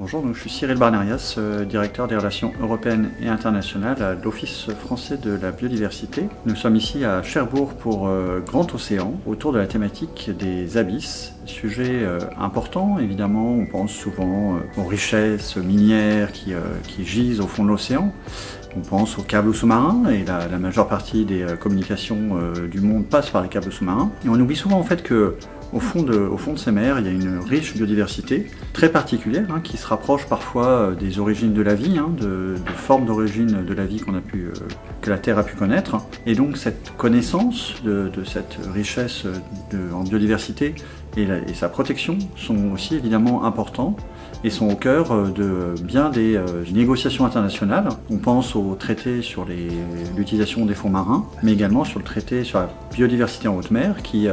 Bonjour, donc je suis Cyril Barnerias, directeur des relations européennes et internationales à l'Office français de la biodiversité. Nous sommes ici à Cherbourg pour Grand Océan, autour de la thématique des abysses. Sujet important, évidemment, on pense souvent aux richesses minières qui gisent au fond de l'océan. On pense aux câbles sous-marins et la majeure partie des communications du monde passe par les câbles sous-marins. Et on oublie souvent en fait que au fond de ces mers, il y a une riche biodiversité très particulière qui se rapproche parfois des origines de la vie, de formes d'origine de la vie que la Terre a pu connaître. Et donc cette connaissance de cette richesse en biodiversité et sa protection sont aussi évidemment importants et sont au cœur de bien des négociations internationales. On pense au traité sur l'utilisation des fonds marins, mais également sur le traité sur la biodiversité en haute mer qui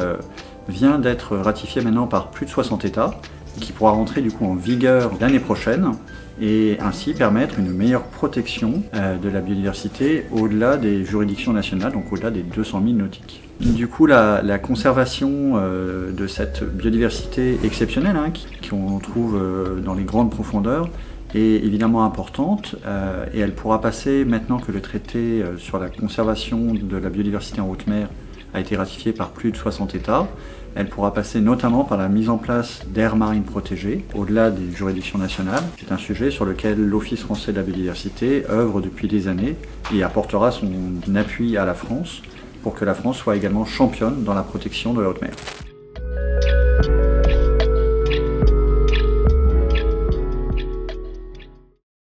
vient d'être ratifié maintenant par plus de 60 États, qui pourra rentrer du coup en vigueur l'année prochaine et ainsi permettre une meilleure protection de la biodiversité au-delà des juridictions nationales, donc au-delà des 200 000 nautiques. Du coup, la conservation de cette biodiversité exceptionnelle qu'on trouve dans les grandes profondeurs est évidemment importante et elle pourra passer, maintenant que le traité sur la conservation de la biodiversité en haute mer a été ratifié par plus de 60 États. Elle pourra passer notamment par la mise en place d'aires marines protégées, au-delà des juridictions nationales. C'est un sujet sur lequel l'Office français de la biodiversité œuvre depuis des années et apportera son appui à la France pour que la France soit également championne dans la protection de la haute mer.